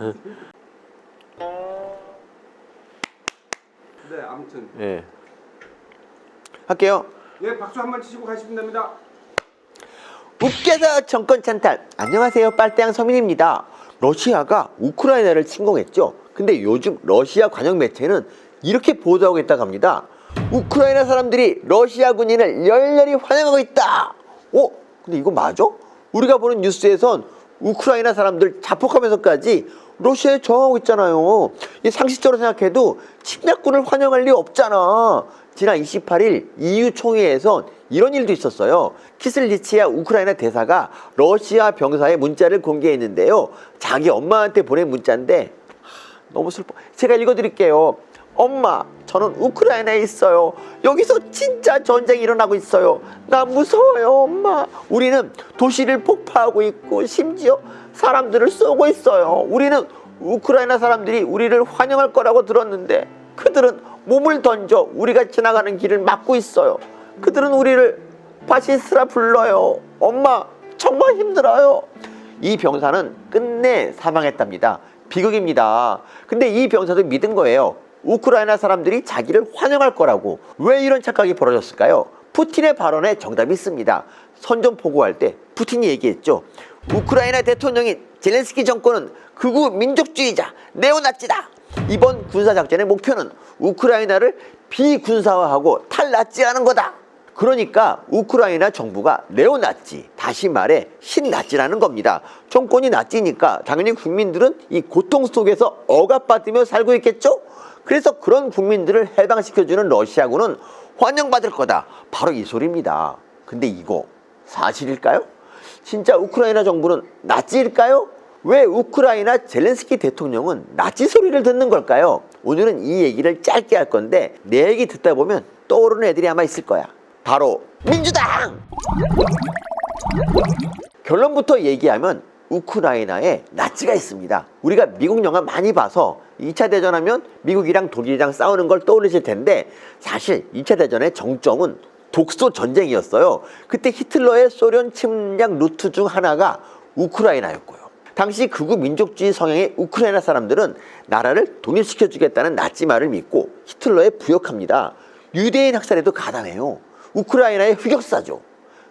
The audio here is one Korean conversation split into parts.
네, 아무튼. 예. 할게요. 예, 박수 한번 치시고 가시면 됩니다. 웃겨서 정권 찬탈. 안녕하세요, 빨대양 서민입니다. 러시아가 우크라이나를 침공했죠. 근데 요즘 러시아 관영 매체는 이렇게 보도하고 있다고 합니다. 우크라이나 사람들이 러시아 군인을 열렬히 환영하고 있다. 근데 이거 맞아? 우리가 보는 뉴스에선 우크라이나 사람들 자폭하면서까지 러시아에 저항하고 있잖아요. 이 상식적으로 생각해도 침략군을 환영할 리 없잖아. 지난 28일 EU 총회에선 이런 일도 있었어요. 키슬리치아 우크라이나 대사가 러시아 병사의 문자를 공개했는데요. 자기 엄마한테 보낸 문자인데 너무 슬퍼. 제가 읽어드릴게요. 엄마, 저는 우크라이나에 있어요. 여기서 진짜 전쟁이 일어나고 있어요. 나 무서워요, 엄마. 우리는 도시를 폭파하고 있고 심지어 사람들을 쏘고 있어요. 우리는 우크라이나 사람들이 우리를 환영할 거라고 들었는데 그들은 몸을 던져 우리가 지나가는 길을 막고 있어요. 그들은 우리를 파시스트라 불러요. 엄마, 정말 힘들어요. 이 병사는 끝내 사망했답니다. 비극입니다. 근데 이 병사도 믿은 거예요. 우크라이나 사람들이 자기를 환영할 거라고. 왜 이런 착각이 벌어졌을까요? 푸틴의 발언에 정답이 있습니다. 선전포고할 때 푸틴이 얘기했죠. 우크라이나 대통령인 젤렌스키 정권은 극우 민족주의자 네오나치다. 이번 군사작전의 목표는 우크라이나를 비군사화하고 탈나치하는 거다. 그러니까 우크라이나 정부가 네오나치, 다시 말해 신나치라는 겁니다. 정권이 나치니까 당연히 국민들은 이 고통 속에서 억압받으며 살고 있겠죠? 그래서 그런 국민들을 해방시켜주는 러시아군은 환영받을 거다. 바로 이 소리입니다. 근데 이거 사실일까요? 진짜 우크라이나 정부는 나치일까요? 왜 우크라이나 젤렌스키 대통령은 나치 소리를 듣는 걸까요? 오늘은 이 얘기를 짧게 할 건데 내 얘기 듣다 보면 떠오르는 애들이 아마 있을 거야. 바로 민주당! 결론부터 얘기하면 우크라이나에 나치가 있습니다. 우리가 미국 영화 많이 봐서 2차 대전하면 미국이랑 독일이랑 싸우는 걸 떠올리실 텐데 사실 2차 대전의 정점은 독소 전쟁이었어요. 그때 히틀러의 소련 침략 루트 중 하나가 우크라이나였고요. 당시 극우 민족주의 성향의 우크라이나 사람들은 나라를 독립시켜주겠다는 나치 말을 믿고 히틀러에 부역합니다. 유대인 학살에도 가담해요. 우크라이나의 흑역사죠.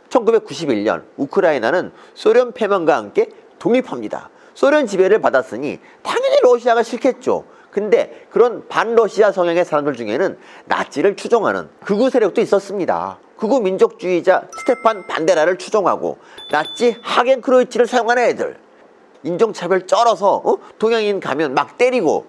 1991년 우크라이나는 소련 패망과 함께 독립합니다. 소련 지배를 받았으니 당연히 러시아가 싫겠죠. 근데 그런 반러시아 성향의 사람들 중에는 나치를 추종하는 극우 세력도 있었습니다. 극우 민족주의자 스테판 반데라를 추종하고 나치 하겐크로이치를 사용하는 애들. 인종차별 쩔어서 동양인 가면 막 때리고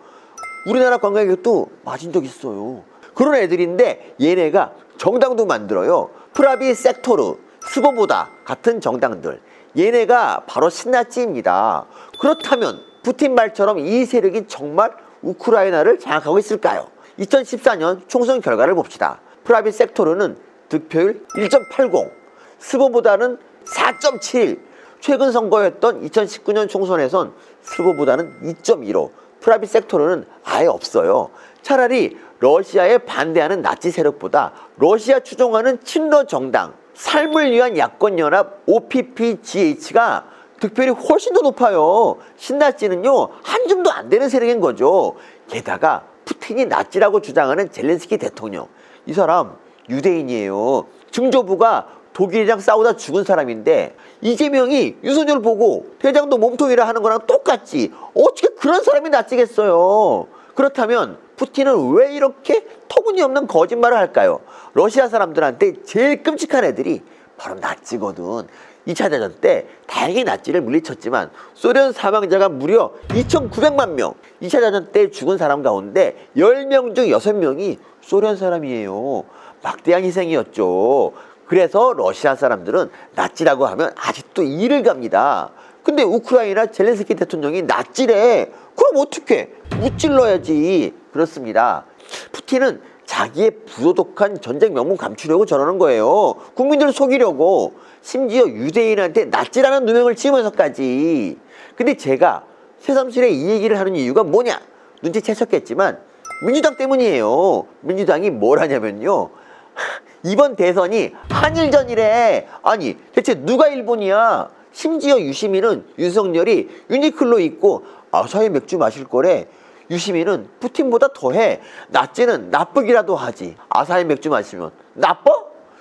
우리나라 관광객도 맞은 적 있어요. 그런 애들인데 얘네가 정당도 만들어요. 프라비 섹토르, 스보보다 같은 정당들. 얘네가 바로 신나치입니다. 그렇다면 푸틴 말처럼 이 세력이 정말 우크라이나를 장악하고 있을까요? 2014년 총선 결과를 봅시다. 프라비 섹토르는 득표율 1.80, 스보보다는 4.71. 최근 선거였던 2019년 총선에선 스보보다는 2.15, 프라비 섹토르는 아예 없어요. 차라리 러시아에 반대하는 나치 세력보다 러시아 추종하는 친러 정당, 삶을 위한 야권연합 OPPGH가 득표율이 훨씬 더 높아요. 신나치는요 한 줌도 안 되는 세력인 거죠. 게다가 푸틴이 나치라고 주장하는 젤렌스키 대통령, 이 사람 유대인이에요. 증조부가 독일이랑 싸우다 죽은 사람인데 이재명이 윤석열 보고 대장도 몸통이라 하는 거랑 똑같지. 어떻게 그런 사람이 나치겠어요. 그렇다면 푸틴은 왜 이렇게 터무니없는 거짓말을 할까요? 러시아 사람들한테 제일 끔찍한 애들이 바로 나치거든. 2차 대전 때 다행히 나치를 물리쳤지만 소련 사망자가 무려 2,900만 명. 2차 대전 때 죽은 사람 가운데 10명 중 6명이 소련 사람이에요. 막대한 희생이었죠. 그래서 러시아 사람들은 나치라고 하면 아직도 이를 갑니다. 근데 우크라이나 젤렌스키 대통령이 나치래. 그럼 어떡해? 무찔러야지. 그렇습니다. 푸틴은 자기의 부도덕한 전쟁 명분 감추려고 저러는 거예요. 국민들을 속이려고. 심지어 유대인한테 나치라는 누명을 지으면서까지. 근데 제가 새삼스레 이 얘기를 하는 이유가 뭐냐? 눈치채셨겠지만 민주당 때문이에요. 민주당이 뭘 하냐면요, 이번 대선이 한일전이래. 아니 대체 누가 일본이야? 심지어 유시민은 윤석열이 유니클로 입고 아사히 맥주 마실 거래. 유시민은 푸틴보다 더해. 나치는 나쁘기라도 하지. 아사히 맥주 마시면 나빠?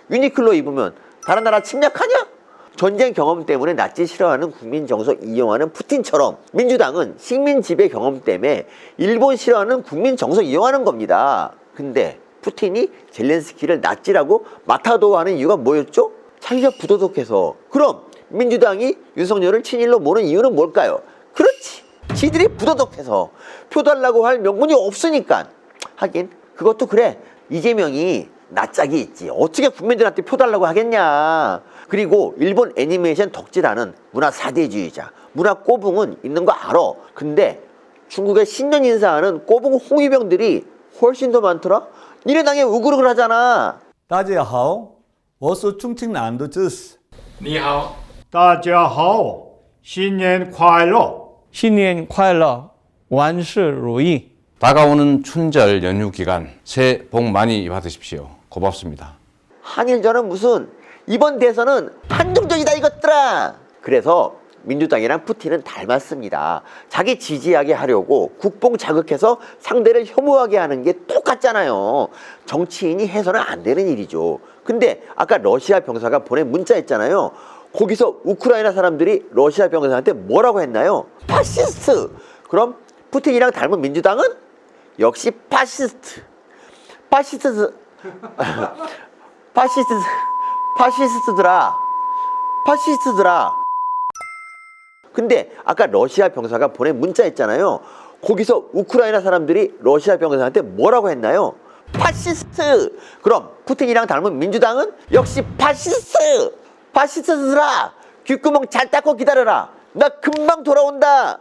유니클로 입으면 다른 나라 침략하냐? 전쟁 경험 때문에 나치 싫어하는 국민 정서 이용하는 푸틴처럼 민주당은 식민 지배 경험 때문에 일본 싫어하는 국민 정서 이용하는 겁니다. 근데 푸틴이 젤렌스키를 나치라고 마타도하는 이유가 뭐였죠? 자기가 부도덕해서. 그럼 민주당이 윤석열을 친일로 모는 이유는 뭘까요? 그렇지, 지들이 부도덕해서. 표 달라고 할 명분이 없으니까. 하긴 그것도 그래. 이재명이 낯짝이 있지. 어떻게 국민들한테 표 달라고 하겠냐. 그리고 일본 애니메이션 덕질하는 문화 사대주의자, 문화 꼬붕은 있는 거 알아. 근데 중국의 신년 인사하는 꼬붕 홍위병들이 훨씬 더 많더라. 니네 당에 우글우글 하잖아. 大家好，我是重庆南的知识。你好，大家好，新年快乐！新年快乐，万事如意。 다가오는 춘절 연휴 기간 새해 복 많이 받으십시오. 고맙습니다. 한일전은 무슨, 이번 대선은 한정전이다 이것들아. 그래서 민주당이랑 푸틴은 닮았습니다. 자기 지지하게 하려고 국뽕 자극해서 상대를 혐오하게 하는 게 똑같잖아요. 정치인이 해서는 안 되는 일이죠. 근데 아까 러시아 병사가 보낸 문자 있잖아요. 거기서 우크라이나 사람들이 러시아 병사한테 뭐라고 했나요? 파시스트. 그럼 푸틴이랑 닮은 민주당은 역시 파시스트. 파시스트들아. 근데 아까 러시아 병사가 보낸 문자 있잖아요. 거기서 우크라이나 사람들이 러시아 병사한테 뭐라고 했나요? 파시스트. 그럼 푸틴이랑 닮은 민주당은 역시 파시스트. 파시스트들아, 귓구멍 잘 닦고 기다려라. 나 금방 돌아온다.